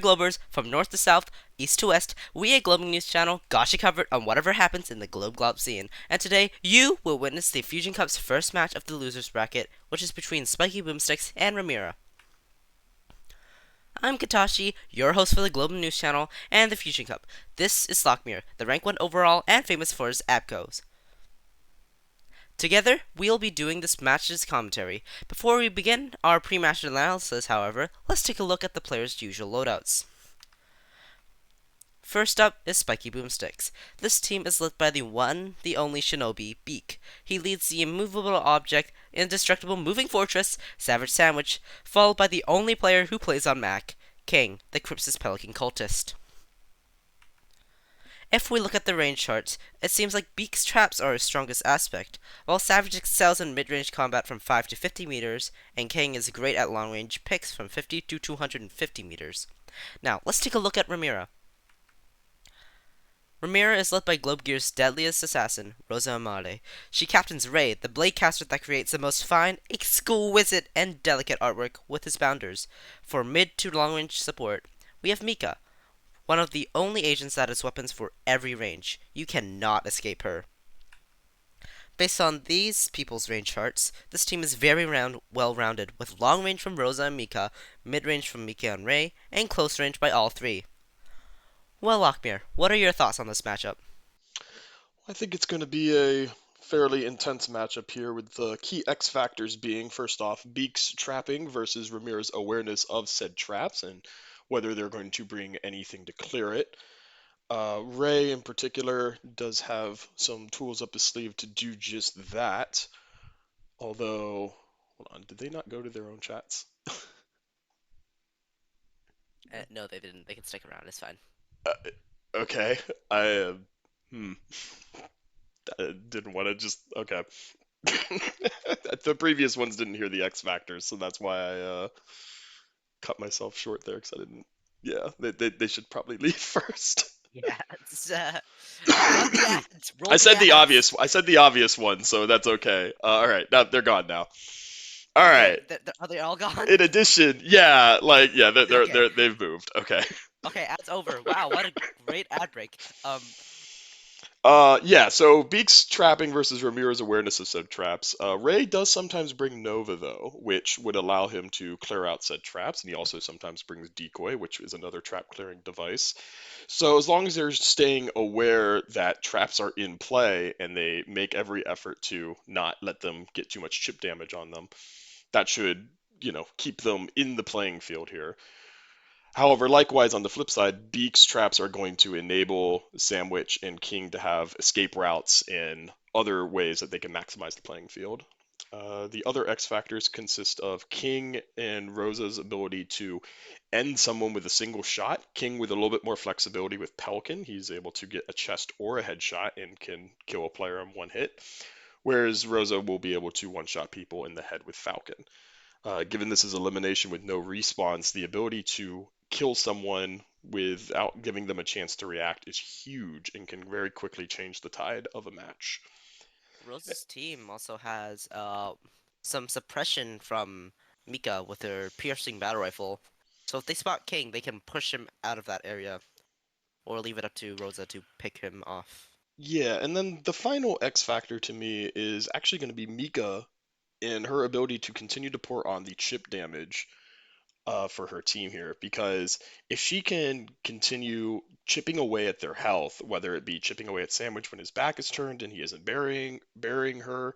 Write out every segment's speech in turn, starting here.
Globers, from north to south, east to west, we a Globing News channel got you covered on whatever happens in the Globe scene. And today, you will witness the Fusion Cup's first match of the losers bracket, which is between Spikey Boom Sticks and Ramira. I'm Katashi, your host for the Global News Channel and the Fusion Cup. This is Lockmere, the rank 1 overall and famous for his APCOs. Together, we'll be doing this match's commentary. Before we begin our pre-match analysis, however, let's take a look at the players' usual loadouts. First up is Spikey Boom Sticks. This team is led by the one, the only shinobi, Beak. He leads the immovable object, indestructable moving fortress, Savagesandwich, followed by the only player who plays on Mac, King, the Crypt's Pelican Cultist. If we look at the range charts, it seems like Beak's traps are his strongest aspect, while Savage excels in mid-range combat from 5 to 50 meters, and King is great at long-range picks from 50 to 250 meters. Now, let's take a look at Ramira. Ramira is led by Globe Gear's deadliest assassin, Rosa Amare. She captains Ray, the blade caster that creates the most fine, exquisite, and delicate artwork with his bounders. For mid to long-range support, we have Mika, one of the only agents that has weapons for every range. You cannot escape her. Based on these people's range charts, this team is very well-rounded, with long range from Rosa and Mika, mid-range from Mika and Ray, and close range by all three. Well, Lockmere, what are your thoughts on this matchup? I think it's going to be a fairly intense matchup here, with the key X factors being, first off, Beak's trapping versus Ramira's awareness of said traps and whether they're going to bring anything to clear it. Ray, in particular, does have some tools up his sleeve to do just that. Although, hold on, did they not go to their own chats? No, they didn't. They can stick around. It's fine. Uh, okay, I hmm, I didn't want to just okay. The previous ones didn't hear the X factors, so that's why I cut myself short there because I didn't. Yeah, they should probably leave first. Yeah, run the ads. Roll I the said the ads. obvious. I said the obvious one, so that's okay. All right, now they're gone now. All Okay, right. are they all gone? In addition, yeah, like yeah, Okay, they've moved. Okay. okay, ads over. Wow, what a great ad break. Yeah, so Beak's trapping versus Ramira's awareness of said traps. Ray does sometimes bring Nova, though, which would allow him to clear out said traps, and he also sometimes brings Decoy, which is another trap clearing device. So as long as they're staying aware that traps are in play and they make every effort to not let them get too much chip damage on them, that should, keep them in the playing field here. However, likewise, on the flip side, Beak's traps are going to enable Sandwich and King to have escape routes and other ways that they can maximize the playing field. The other X factors consist of King and Rosa's ability to end someone with a single shot. King with a little bit more flexibility with Pelican. He's able to get a chest or a headshot and can kill a player in one hit. Whereas Rosa will be able to one-shot people in the head with Falcon. Given this is elimination with no respawns, the ability to kill someone without giving them a chance to react is huge and can very quickly change the tide of a match. Rose's team also has some suppression from Mika with her piercing battle rifle. So if they spot King, they can push him out of that area, or leave it up to Rosa to pick him off. Yeah, and then the final X factor to me is actually going to be Mika and her ability to continue to pour on the chip damage for her team here. Because if she can continue chipping away at their health, whether it be chipping away at Sandwich when his back is turned and he isn't burying her,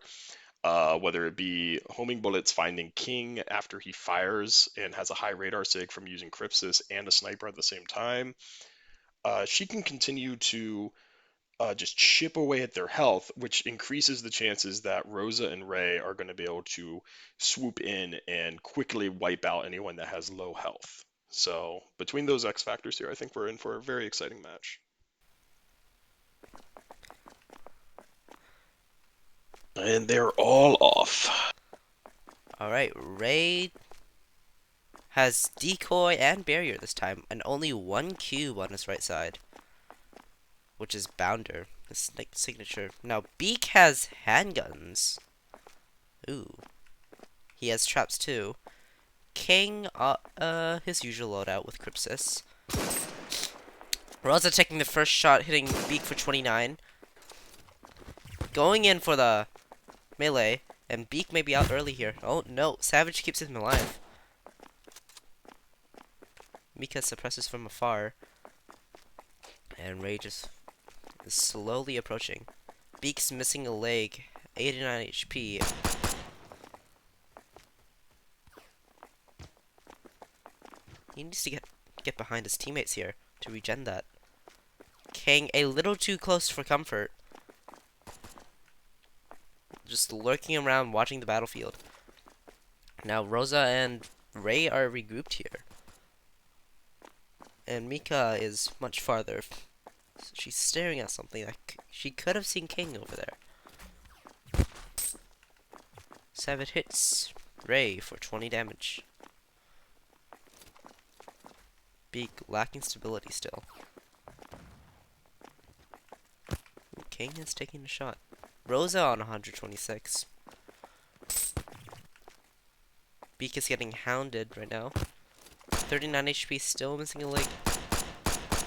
whether it be homing bullets finding King after he fires and has a high radar sig from using Crypsis and a sniper at the same time. She can continue to just chip away at their health, which increases the chances that Rosa and Ray are going to be able to swoop in and quickly wipe out anyone that has low health. So between those X factors here, I think we're in for a very exciting match. And they're all off. Alright, Ray has decoy and barrier this time, and only one cube on his right side, which is Bounder, his signature. Now, Beak has handguns. Ooh. He has traps too. King, his usual loadout with Crypsis. Rosa taking the first shot, hitting Beak for 29. Going in for the melee, and Beak may be out early here. Oh no, Savage keeps him alive. Mika suppresses from afar, and Ray just is slowly approaching. Beak's missing a leg, 89 HP. He needs to get behind his teammates here to regen that. King a little too close for comfort. Just lurking around watching the battlefield. Now Rosa and Ray are regrouped here. And Mika is much farther. So she's staring at something that she could have seen King over there. Savage hits Ray for 20 damage. Beak lacking stability still. King is taking a shot. Rosa on 126. Beak is getting hounded right now. 39 HP, still missing a leg.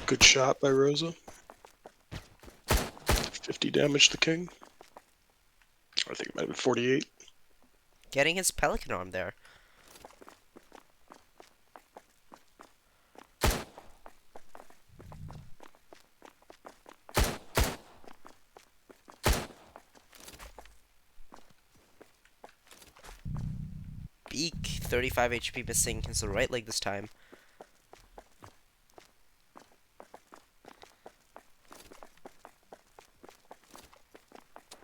Good shot by Rosa. 50 damage to King. I think it might have been 48. Getting his Pelican arm there. Beak, 35 HP missing his right leg this time.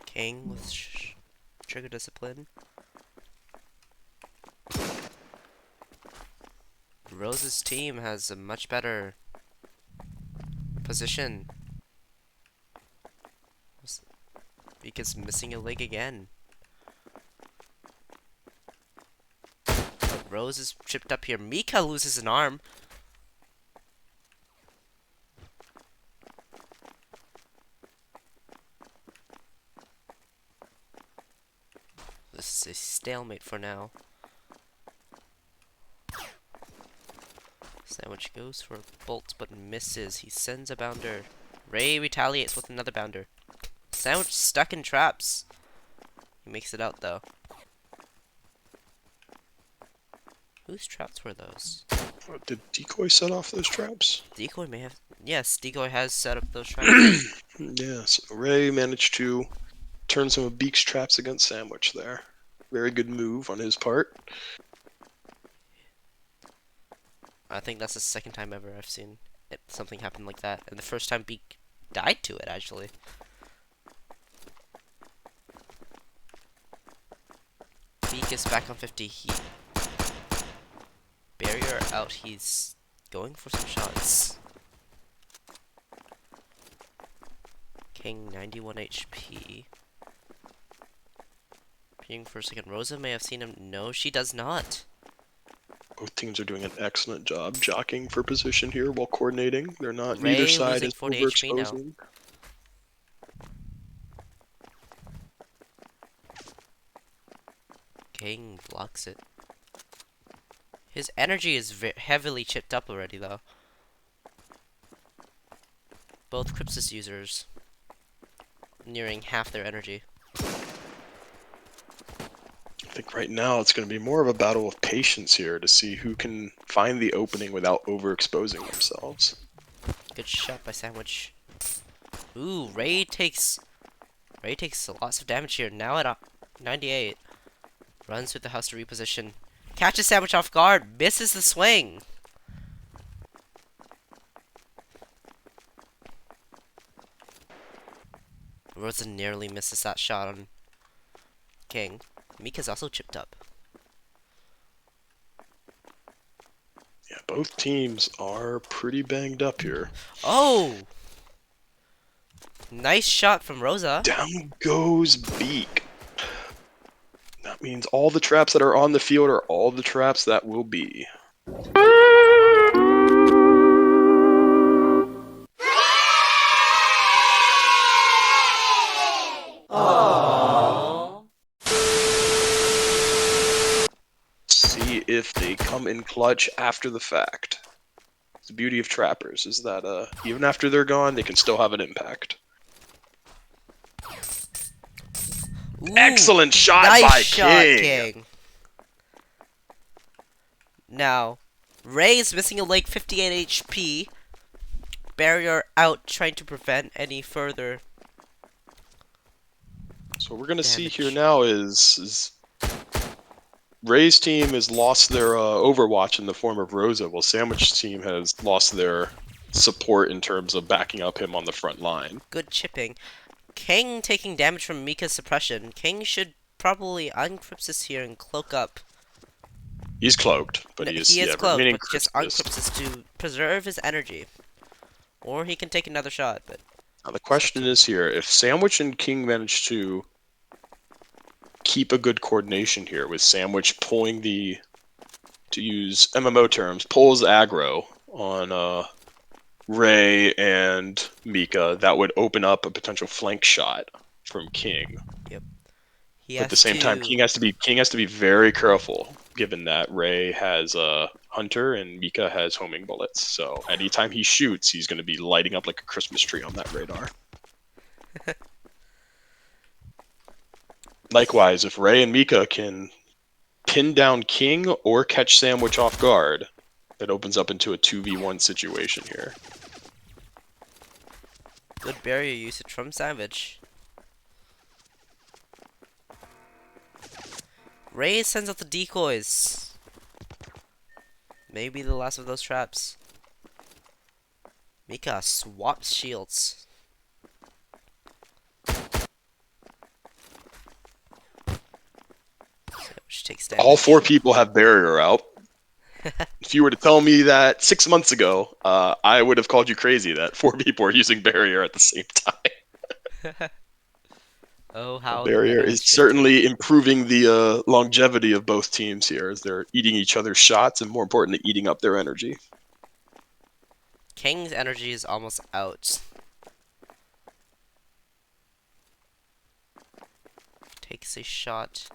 King with trigger discipline. Rose's team has a much better position. Beak is missing a leg again. But Rose is chipped up here. Mika loses an arm. This is a stalemate for now. Sandwich goes for a bolt but misses. He sends a bounder. Ray retaliates with another bounder. Sandwich stuck in traps. He makes it out though. Whose traps were those? Did Decoy set off those traps? Decoy may have. Yes, Decoy has set up those traps. Yeah, so Ray managed to turn some of Beak's traps against Sandwich there. Very good move on his part. I think that's the second time ever I've seen something happen like that. And the first time Beak died to it, actually. Beak is back on 50. Barrier out. He's going for some shots. King, 91 HP. Peering for a second. Rosa may have seen him. No, she does not. Both teams are doing an excellent job jockeying for position here while coordinating. They're not, Ray neither side losing is 40 HP now. overexposing. King blocks it. His energy is heavily chipped up already, though. Both Crypsis users nearing half their energy. I think right now it's going to be more of a battle of patience here to see who can find the opening without overexposing themselves. Good shot by Sandwich. Ooh, Ray takes lots of damage here. Now at 98. Runs with the house to reposition. Catches Sandwich off guard. Misses the swing. Rosa nearly misses that shot on King. Mika's also chipped up. Yeah, both teams are pretty banged up here. Oh! Nice shot from Rosa. Down goes Beak. That means all the traps that are on the field are all the traps that will be. See if they come in clutch after the fact. It's the beauty of trappers is that even after they're gone, they can still have an impact. Ooh, Excellent shot nice by shot, King. King. Now, Ray's missing a leg, 58 HP. Barrier out, trying to prevent any further So what we're gonna see here damage. now is Ray's team has lost their Overwatch in the form of Rosa, while Sandwich's team has lost their support in terms of backing up him on the front line. Good chipping. King taking damage from Mika's suppression. King should probably uncrypsis here and cloak up. He's cloaked, but No, he is, he is yeah, cloaked, remaining but just Crypsis. uncrypsis to preserve his energy. Or he can take another shot, but Now the it's up question to him. is here, if Sandwich and King manage to keep a good coordination here, with Sandwich pulling to use MMO terms, pulls aggro on Ray and Mika, that would open up a potential flank shot from King. Yep. He But at the has same time, to... King has to be very careful, given that Ray has Hunter and Mika has homing bullets. So anytime he shoots, he's going to be lighting up like a Christmas tree on that radar. Likewise, if Ray and Mika can pin down King or catch Sandwich off guard, that opens up into a 2v1 situation here. Good barrier usage from Savage. Ray sends out the decoys. Maybe the last of those traps. Mika swaps shields. Which takes damage. All four people have barrier out. If you were to tell me that 6 months ago, I would have called you crazy that 4 people are using barrier at the same time. Oh, how the Barrier meta is has shifted. certainly improving the longevity of both teams here as they're eating each other's shots and, more importantly, eating up their energy. King's energy is almost out. Takes a shot.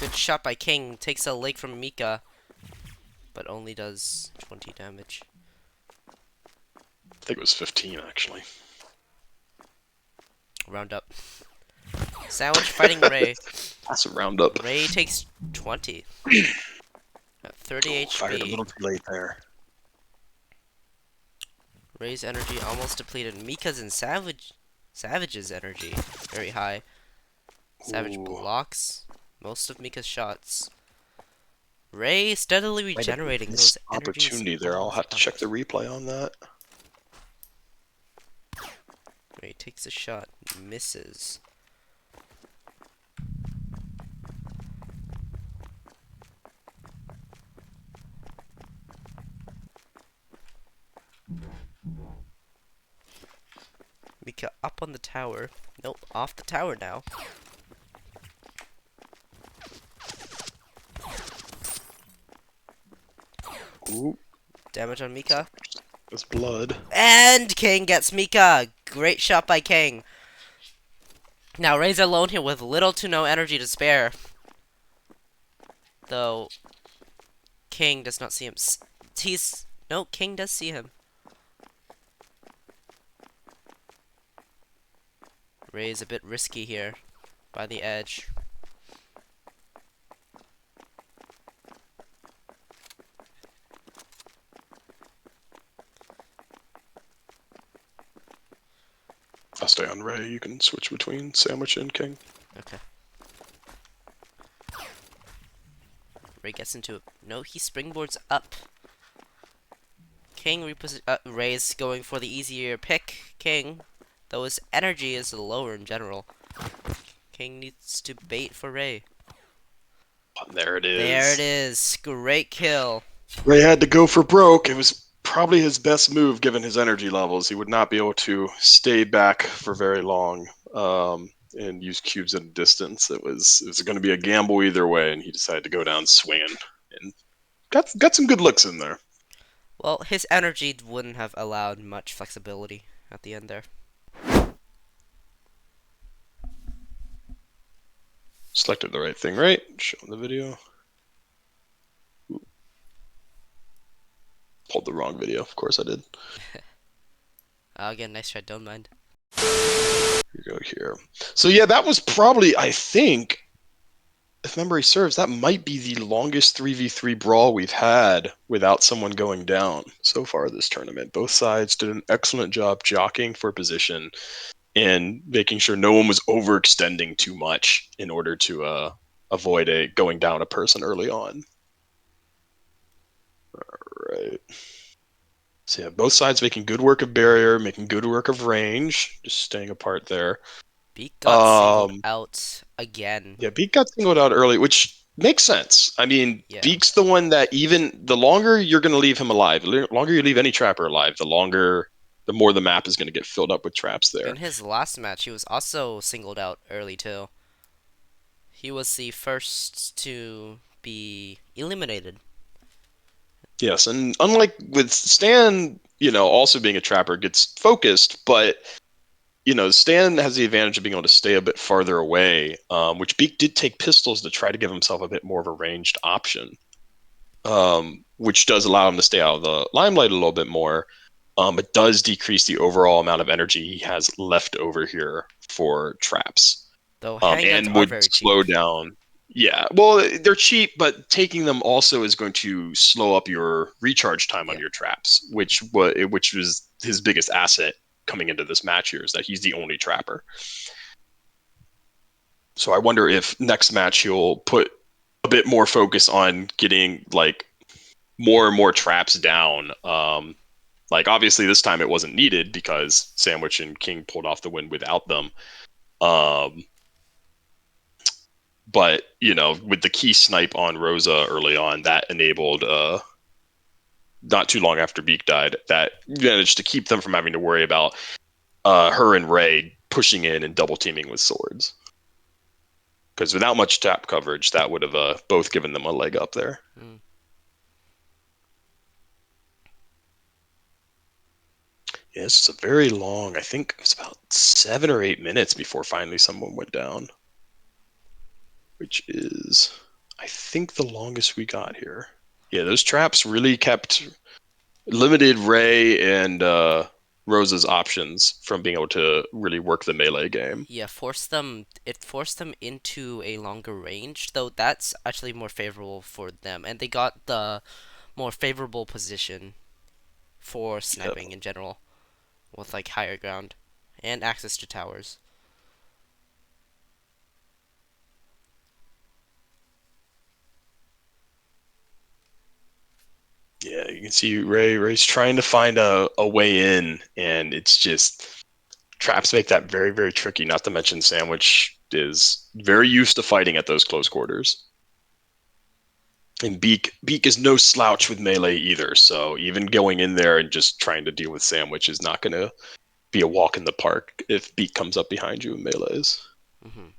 Good shot by King. Takes a leg from Mika, but only does 20 damage. I think it was 15, actually. Round up. Sandwich fighting Ray. That's a roundup. Ray takes 20. At 30 Fired a HP. little too late there. Ray's energy almost depleted. Mika's and Savage's energy very high. Savage Ooh. blocks most of Mika's shots. Ray steadily Might have regenerating missed those energies. opportunity there. I'll have to check the replay on that. Ray takes a shot, misses. Mika up on the tower. Nope, off the tower now. Ooh, Damage on Mika. that's blood. And King gets Mika. Great shot by King. Now Ray's alone here with little to no energy to spare. Though King does not see him. No, King does see him. Ray's a bit risky here by the edge. I'll stay on Ray. You can switch between Sandwich and King. Okay. Ray gets into it. No, he springboards up. King Ray's going for the easier pick. King, though his energy is lower in general. King needs to bait for Ray. There it is. There it is. Great kill. Ray had to go for broke. It was probably his best move given his energy levels. He would not be able to stay back for very long and use cubes at a distance. It was going to be a gamble either way, and he decided to go down swinging and got some good looks in there. Well, his energy wouldn't have allowed much flexibility at the end there. Selected the right thing, right? Showing the video. Pulled the wrong video. Of course I did. Again, nice try. Don't mind. Here we go here. So yeah, that was probably, I think, if memory serves, that might be the longest 3v3 brawl we've had without someone going down so far this tournament. Both sides did an excellent job jockeying for position and making sure no one was overextending too much in order to avoid going down a person early on. All right. So yeah, both sides making good work of barrier, making good work of range, just staying apart there. Beak got singled Um, out again. Yeah, Beak got singled out early, which makes sense. I mean, Yeah. Beak's the one that even the longer you're going to leave him alive, the longer you leave any trapper alive, the more the map is going to get filled up with traps In there. his last match, he was also singled out early too. He was the first to be eliminated. Yes, and unlike with Stan, also being a trapper gets focused, but Stan has the advantage of being able to stay a bit farther away, which Beak did take pistols to try to give himself a bit more of a ranged option, which does allow him to stay out of the limelight a little bit more. It does decrease the overall amount of energy he has left over here for traps, Though handguns and are would very slow cheap. down. Yeah, well, they're cheap, but taking them also is going to slow up your recharge time on Yeah. your traps, which was his biggest asset coming into this match here, is that he's the only trapper. So I wonder if next match he'll put a bit more focus on getting like more and more traps down. Like obviously this time it wasn't needed because Sandwich and King pulled off the win without them. Um, but with the key snipe on Rosa early on, that enabled not too long after Beak died, that managed to keep them from having to worry about her and Ray pushing in and double teaming with swords. Because without much tap coverage, that would have both given them a leg up there. Mm. Yeah, this is a very long. I think it was about 7 or 8 minutes before finally someone went down, which is, I think, the longest we got here. Yeah, those traps really limited Ray and Rosa's options from being able to really work the melee game. Yeah, it forced them into a longer range, though that's actually more favorable for them, and they got the more favorable position for Yeah, sniping in general, with like higher ground and access to towers. yeah, you can see Ray's trying to find a way in, and it's just traps make that very, very tricky. Not to mention Sandwich is very used to fighting at those close quarters. And Beak is no slouch with melee either, so even going in there and just trying to deal with Sandwich is not going to be a walk in the park if Beak comes up behind you and melees. Hmm.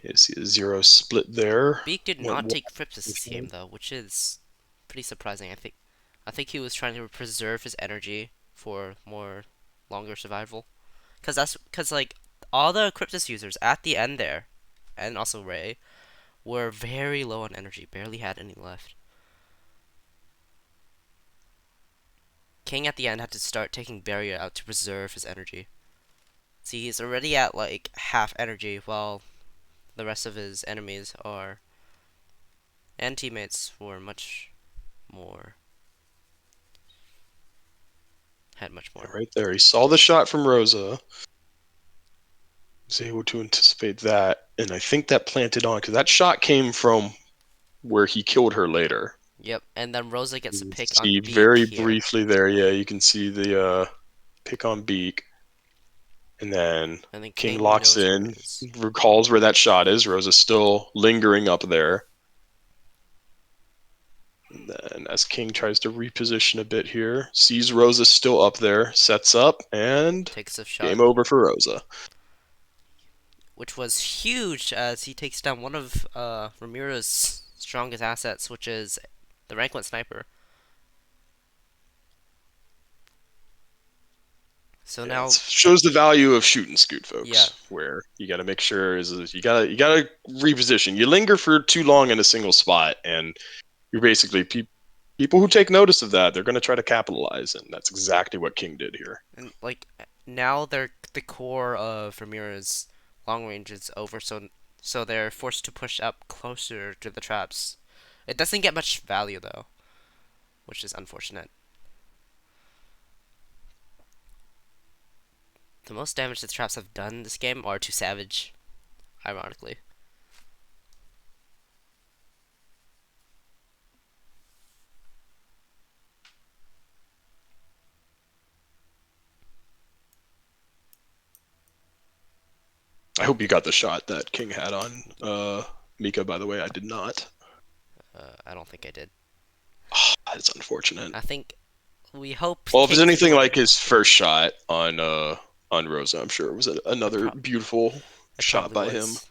You see a zero split there. Beak did Went not one. take Cryptus this game though, which is pretty surprising. I think he was trying to preserve his energy for more longer survival. Cause like all the Cryptus users at the end there, and also Ray, were very low on energy, barely had any left. King at the end had to start taking barrier out to preserve his energy. See, he's already at like half energy, while the rest of his enemies are and teammates were much more had much Yeah, more. right there. He saw the shot from Rosa. Was able to anticipate that, and I think that planted on because that shot came from where he killed her later. Yep, and then Rosa gets a You pick on see Beak very here. briefly there. Yeah, you can see the pick on Beak, and then And then King King locks knows where it in, is. recalls where that shot is. Rosa's still lingering up there. And then as King tries to reposition a bit here, sees Rosa still up there, sets up, and Takes a shot, game over for Rosa. which was huge as he takes down one of Ramira's strongest assets, which is the rank 1 sniper. So Yeah, it now, shows the value of shoot and scoot, yeah, folks. Where you got to make sure is you gotta reposition. You linger for too long in a single spot, and you're basically people who take notice of that. They're going to try to capitalize, and that's exactly what King did here. and like now they're the core of Ramira's long range is over, so they're forced to push up closer to the traps. It doesn't get much value though, which is unfortunate. The most damage the traps have done in this game are to Savage, ironically. I hope you got the shot that King had on Mika. By the way, I did not. I don't think I did. That's unfortunate. I think we hope Well, if it's King's anything ability. like his first shot on Rosa, I'm sure it was It, another pro- beautiful it shot probably by him. was.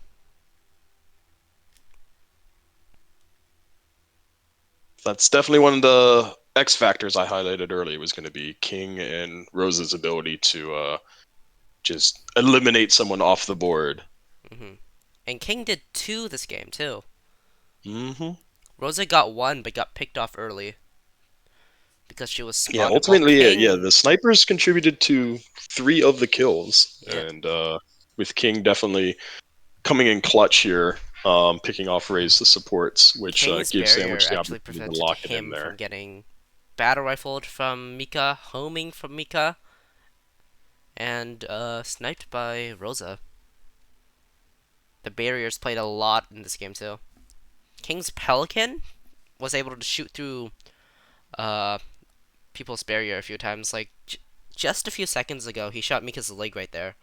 That's definitely one of the X factors I highlighted earlier was going to be King and Rosa's ability to just eliminate someone off the board. And King did two this game too. Hmm. Rosa got one, but got picked off early because she was Yeah, spotted. While ultimately, yeah, King, the snipers contributed to 3 of the kills, yeah, and with King definitely coming in clutch here, picking off Ray's the supports, which King's gives barrier Sandwich the actually opportunity to prevented lock it in him from there. getting battle rifled from Mika, homing from Mika, and sniped by Rosa. The barriers played a lot in this game too. King's Pelican was able to shoot through uh, people's barrier a few times. Like just a few seconds ago, he shot Mika's leg right there.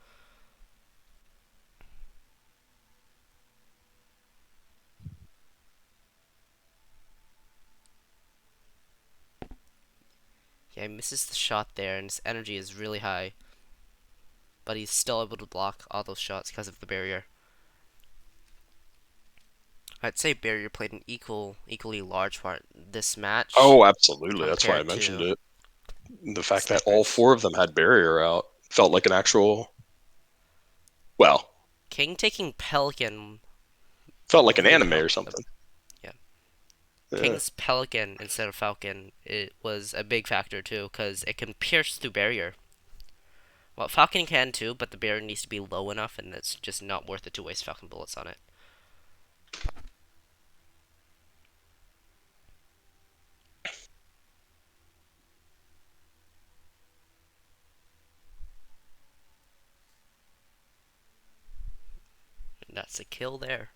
Yeah, he misses the shot there, and his energy is really high. But he's still able to block all those shots because of the barrier. I'd say barrier played an equally large part in this match Oh, absolutely. That's why I compared mentioned to it. The fact that all snipers. 4 of them had barrier out felt like an actual, well, King taking Pelican felt like an really anime or helped them. something. Yeah, Yeah. King's Pelican instead of Falcon, it was a big factor too because it can pierce through barrier. Well, Falcon can too, but the barrier needs to be low enough, and it's just not worth it to waste Falcon bullets on it. And that's a kill there.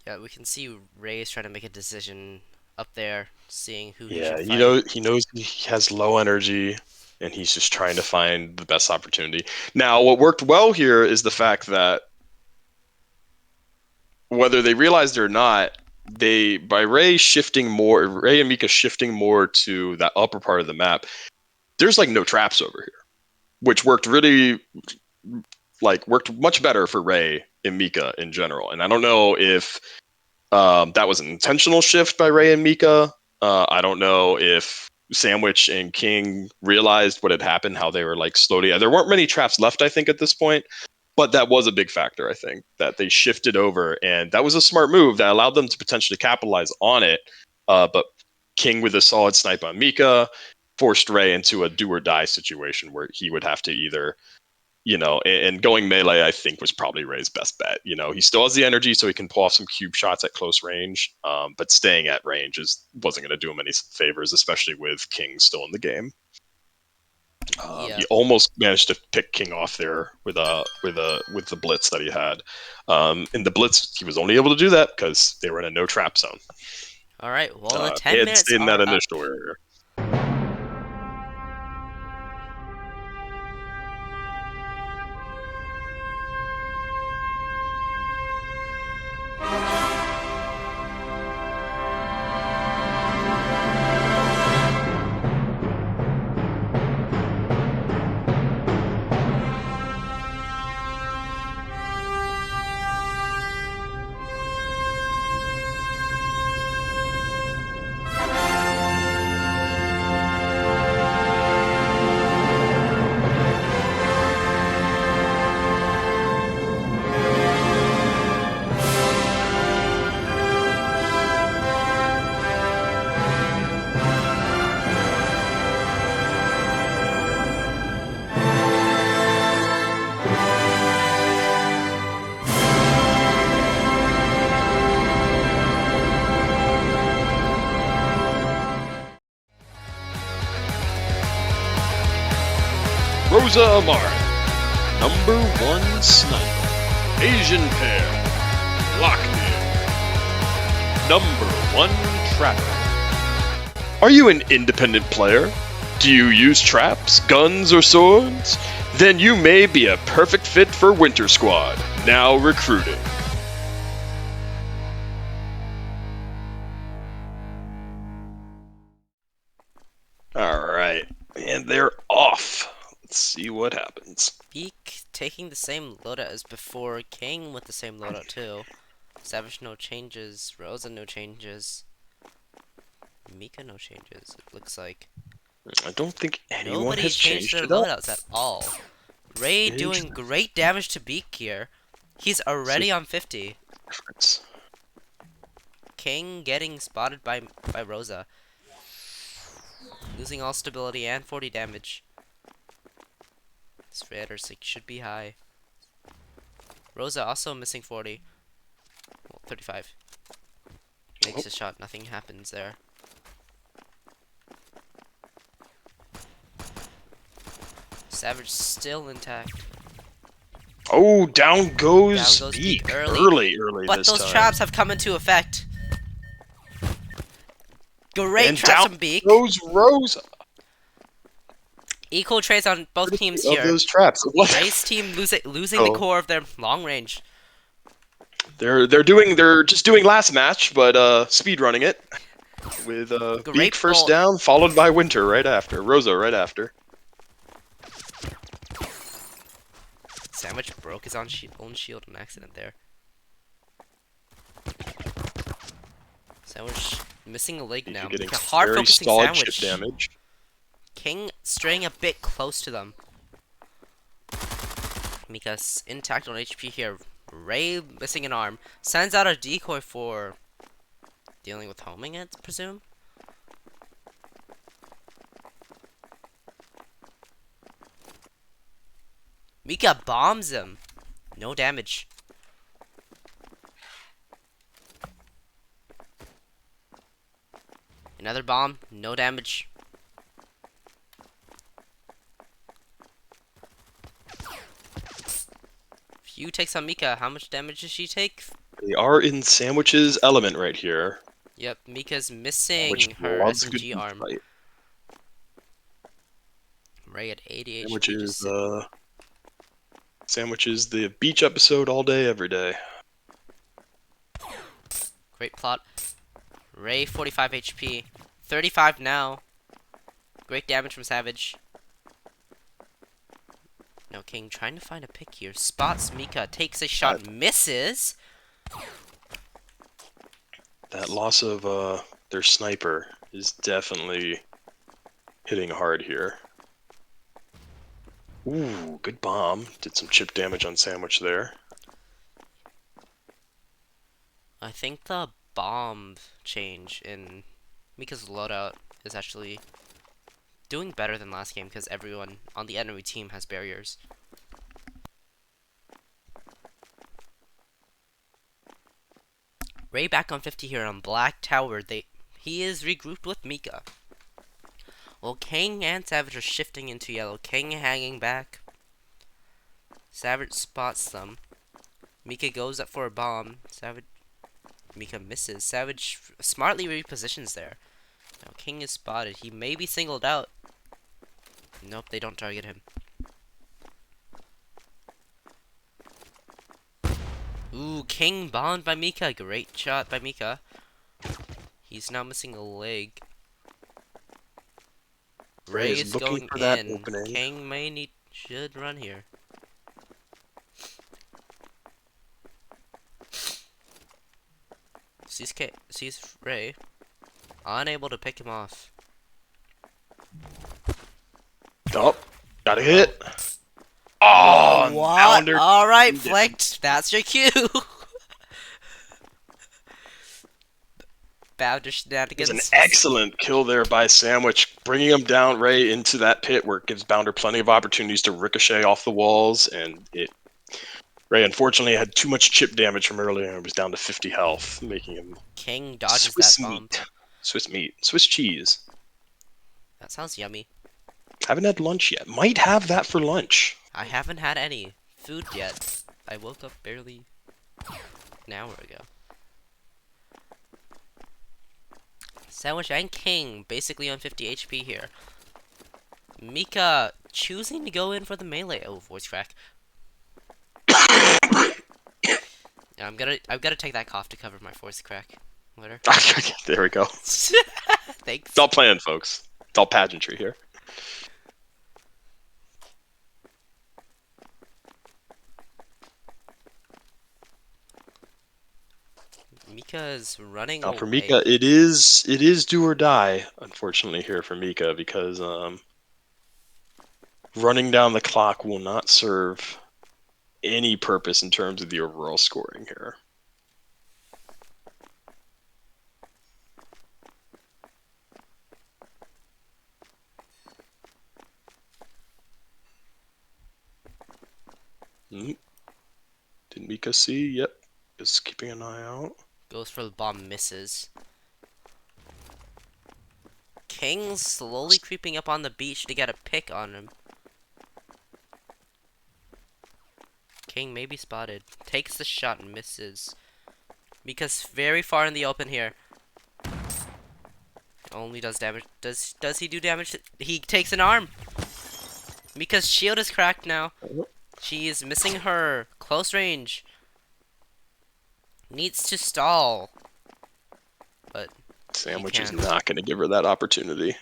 Yeah, we can see Ray is trying to make a decision up there, seeing who he Yeah, should fight. he knows he has low energy and he's just trying to find the best opportunity. Now, what worked well here is the fact that whether they realized it or not, they by Ray and Mika shifting more to that upper part of the map, there's like no traps over here, which worked much better for Ray and Mika in general. And I don't know if that was an intentional shift by Ray and Mika. I don't know if Sandwich and King realized what had happened, how they were like slowly. There weren't many traps left, I think, at this point, but that was a big factor, I think, that they shifted over. And that was a smart move that allowed them to potentially capitalize on it. But King, with a solid snipe on Mika, forced Ray into a do or die situation where he would have to either and going melee, I think, was probably Ray's best bet. He still has the energy, so he can pull off some cube shots at close range. But staying at range wasn't going to do him any favors, especially with King still in the game. He Yeah. almost managed to pick King off there with the blitz that he had. In the blitz, he was only able to do that because they were in a no trap zone. All right. Well, the They 10 had minutes stayed in are that up. initial area. Rosa Amare, number 1 sniper. Asian pair, Lockbeard, number 1 trapper. Are you an independent player? Do you use traps, guns, or swords? Then you may be a perfect fit for Winter Squad, now recruiting. Alright, and they're off. Let's see what happens. Beak taking the same loadout as before. King with the same loadout too. Savage no changes. Rosa no changes. Mika no changes. It looks like I don't think anyone nobody has changed changed their it up. loadouts at all. Ray doing great damage to Beak here. He's already on 50. Difference. King getting spotted by Rosa. Losing all stability and 40 damage. This radar should be high. Rosa also missing 40. Well, 35. Makes a shot, nothing happens there. Savage still intact. Oh, down goes Down goes Beak. Beak Early But this those time. traps have come into effect. Great And traps down from Beak. goes Rosa. Equal trades on both teams here. Those traps. What? Ray's team losing the core of their long range. They're just doing last match, but speed running it with Beak first down, followed by Winter right after. Rosa right after. Sandwich broke his own shield on accident there. Sandwich missing a leg now. Getting Hard very focusing solid Sandwich. chip damage. King straying a bit close to them. Mika's intact on HP here. Ray missing an arm. Sends out a decoy for dealing with homing, I presume. Mika bombs him. No damage. Another bomb. No damage. Few takes on Mika. How much damage does she take? They are in Sandwich's element right here. Yep, Mika's missing her SMG arm. Fight. Ray at 80 HP. Sandwich is the beach episode all day, every day. Great plot. Ray 45 HP. 35 now. Great damage from Savage. No, King trying to find a pick here. Spots Mika, takes a shot, misses. That loss of their sniper is definitely hitting hard here. Ooh, good bomb. Did some chip damage on Sandwich there. I think the bomb change in Mika's loadout is actually doing better than last game because everyone on the enemy team has barriers. Ray back on 50 here on Black Tower. He is regrouped with Mika. Well, King and Savage are shifting into yellow. King hanging back. Savage spots them. Mika goes up for a bomb. Mika misses. Savage smartly repositions there. Now King is spotted. He may be singled out. Nope, they don't target him. Ooh, King bombed by Mika. Great shot by Mika. He's now missing a leg. Ray is going in. King should run here. Sees Ray. Unable to pick him off. Oh, got a hit. Oh, what? Alright, flicked. That's your cue. Bounder shenanigans. There's an excellent kill there by Sandwich, bringing him down Ray into that pit where it gives Bounder plenty of opportunities to ricochet off the walls, and Ray unfortunately had too much chip damage from earlier and was down to 50 health, making him King dodges Swiss that bomb. Swiss cheese. That sounds yummy. Haven't had lunch yet. Might have that for lunch. I haven't had any food yet. I woke up barely an hour ago. Sandwich and King basically on 50 HP here. Mika choosing to go in for the melee. Oh, voice crack. Yeah, I've gotta take that cough to cover my voice crack later. There we go. Thanks. It's all planned, folks. It's all pageantry here. Mika is running Now for away. Mika, it is do or die, unfortunately, here for Mika, because running down the clock will not serve any purpose in terms of the overall scoring here. Did Mika see? Yep. Just keeping an eye out. Goes for the bomb, misses. King's slowly creeping up on the beach to get a pick on him. King may be spotted. Takes the shot and misses. Mika's very far in the open here. Only does damage. Does he do damage? He takes an arm. Mika's shield is cracked now. She is missing her close range. Needs to stall. But Sandwich is not going to give her that opportunity.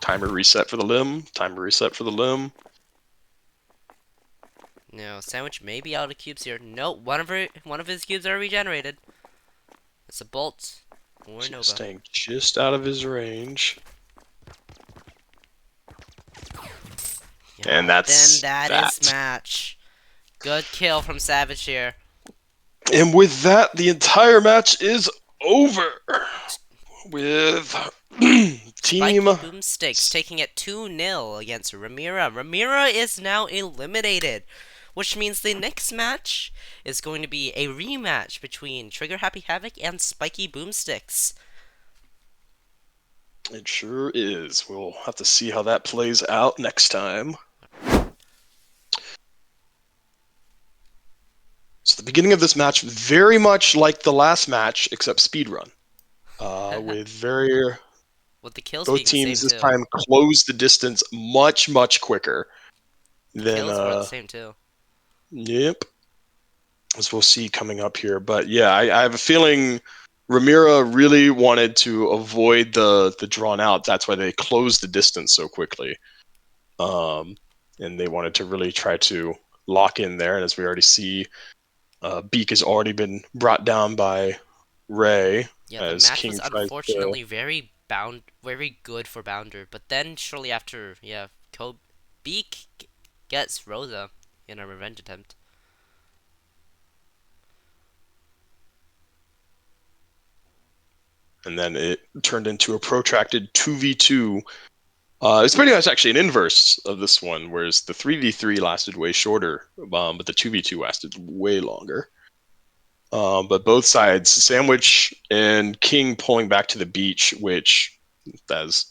Timer reset for the limb. Timer reset for the limb. No, Sandwich may be out of cubes here. No, one of his cubes are regenerated. It's a bolt or a Nova. Staying just out of his range. Yeah, and that's then that is match. Good kill from Savage here. And with that, the entire match is over. With Team Spikey Boom Sticks taking it 2-0 against Ramira. Ramira is now eliminated, which means the next match is going to be a rematch between Trigger Happy Havoc and Spikey Boom Sticks. It sure is. We'll have to see how that plays out next time. So the beginning of this match, very much like the last match, except speedrun. With the kills both being teams the this same time close the distance much, much quicker than. Kills were the same too. Yep. As we'll see coming up here, but yeah, I have a feeling Ramira really wanted to avoid the drawn out. That's why they closed the distance so quickly. And they wanted to really try to lock in there. And as we already see, Beak has already been brought down by Ray. Yeah, the match was unfortunately very good for Bounder. But then shortly after, Beak gets Rosa in a revenge attempt. And then it turned into a protracted 2v2. It's pretty much actually an inverse of this one, whereas the 3v3 lasted way shorter, but the 2v2 lasted way longer. But both sides, Sandwich and King pulling back to the beach, which, as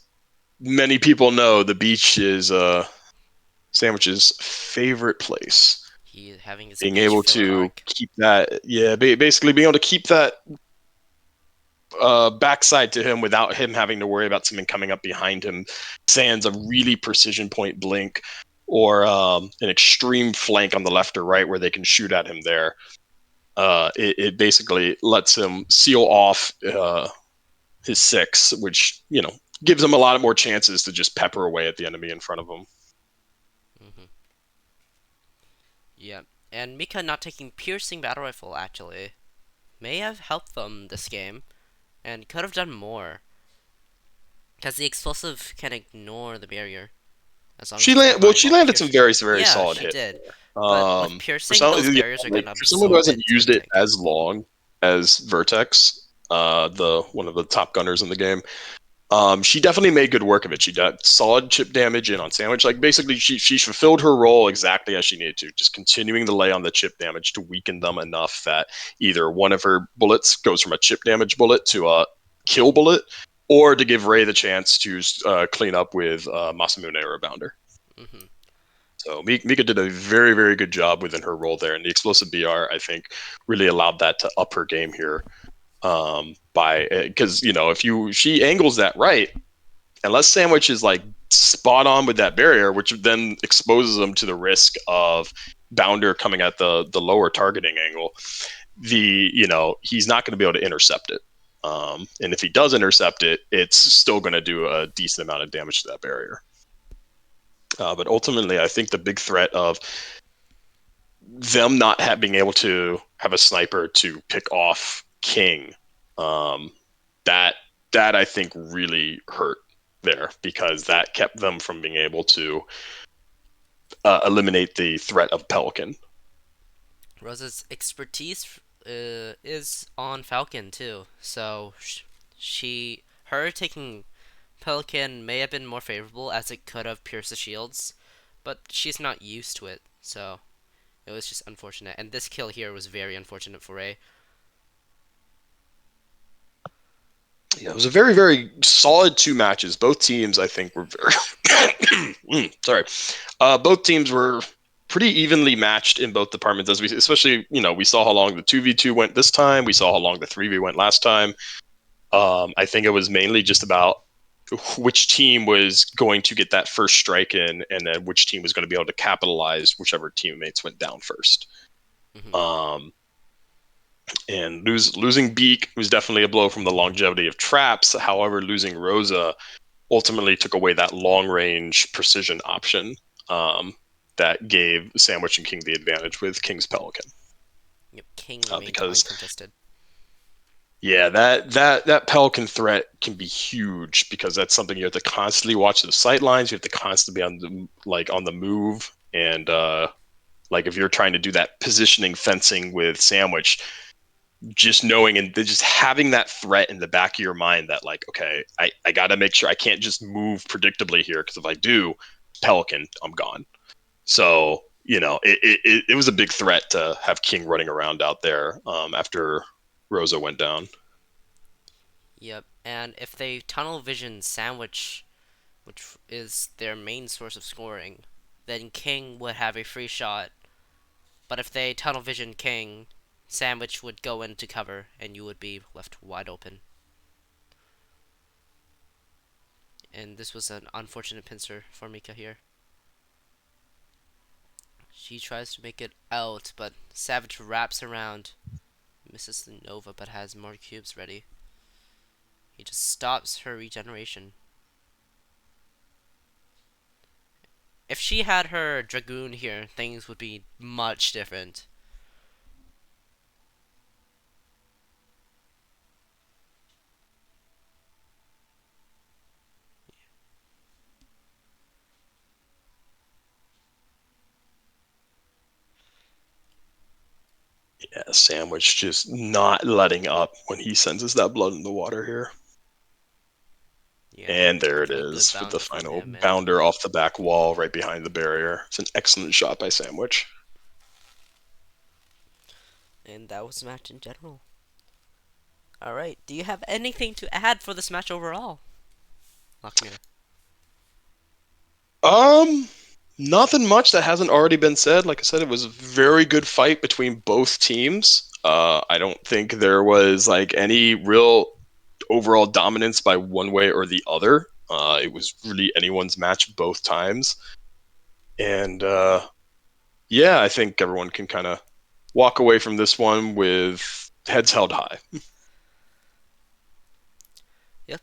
many people know, the beach is Sandwich's favorite place. He having his being able to arc. keep that, basically being able to keep that backside to him without him having to worry about something coming up behind him, sans a really precision point blink or an extreme flank on the left or right where they can shoot at him there. It basically lets him seal off his 6, which, gives him a lot more chances to just pepper away at the enemy in front of him. Mm-hmm. Yeah, and Mika not taking piercing battle rifle actually may have helped them this game, and could have done more. Because the explosive can ignore the barrier. As long She as landed some very, very solid she hits. did. But with piercing, those barriers are going to absorb. For someone who hasn't used it as long as Vertex, one of the top gunners in the game, she definitely made good work of it. She got solid chip damage in on Sandwich. Like, basically, she fulfilled her role exactly as she needed to, just continuing to lay on the chip damage to weaken them enough that either one of her bullets goes from a chip damage bullet to a kill bullet, or to give Ray the chance to clean up with Masamune or a Bounder. Hmm. So Mika did a very, very good job within her role there, and the explosive BR I think really allowed that to up her game here. By because if you she angles that right, unless Sandwich is like spot on with that barrier, which then exposes them to the risk of Bounder coming at the lower targeting angle. He's not going to be able to intercept it. And if he does intercept it, it's still going to do a decent amount of damage to that barrier. But ultimately, I think the big threat of them not being able to have a sniper to pick off King, um, that that I think really hurt there because that kept them from being able to eliminate the threat of Pelican. Rosa's expertise is on Falcon too, so her taking Pelican may have been more favorable as it could have pierced the shields, but she's not used to it, so it was just unfortunate. And this kill here was very unfortunate for Ray. Yeah, it was a very, very solid two matches. Both teams, I think, were very sorry. Both teams were pretty evenly matched in both departments. As we, especially, we saw how long the 2v2 went this time. We saw how long the 3v went last time. I think it was mainly just about which team was going to get that first strike in, and then which team was going to be able to capitalize whichever teammates went down first. Hmm. Um, and losing Beak was definitely a blow from the longevity of traps. However, losing Rosa ultimately took away that long range precision option that gave Sandwich and King the advantage with King's Pelican. Yep, King remained Because uncontested. yeah, that Pelican threat can be huge because that's something you have to constantly watch the sight lines. You have to constantly be on the move, and like if you're trying to do that positioning fencing with Sandwich, just knowing and just having that threat in the back of your mind that like, okay, I got to make sure I can't just move predictably here because if I do, Pelican, I'm gone. So it was a big threat to have King running around out there after Rosa went down. Yep, and if they tunnel vision Sandwich, which is their main source of scoring, then King would have a free shot. But if they tunnel vision King, Sandwich would go into cover and you would be left wide open. And this was an unfortunate pincer for Mika here. She tries to make it out, but Savage wraps around, misses the Nova, but has more cubes ready. He just stops her regeneration. If she had her Dragoon here, things would be much different. Yeah, Sandwich just not letting up when he senses that blood in the water here. Yeah, And there it definitely good is with the bounder from final him, and bounder off the back wall right behind the barrier. It's an excellent shot by Sandwich. that was the match in general. All right, do you have anything to add for this match overall, Lockmere? Um, Nothing much that hasn't already been said. Like I said, it was a very good fight between both teams. I don't think there was like any real overall dominance by one way or the other. It was really anyone's match both times. And yeah, I think everyone can kind of walk away from this one with heads held high. Yep.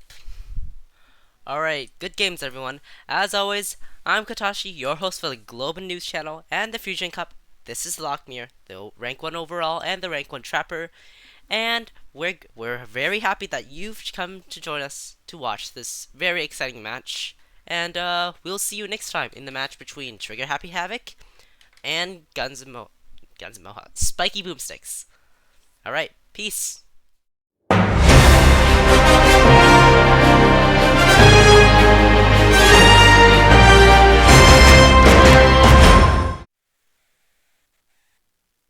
All right, good games, everyone. As always, I'm Katashi, your host for the Global News Channel and the Fusion Cup. This is Lockmere, the rank 1 overall and the rank 1 trapper, and we're very happy that you've come to join us to watch this very exciting match. And we'll see you next time in the match between Trigger Happy Havoc and Guns and Mohawk Spiky Boom Sticks. All right, peace.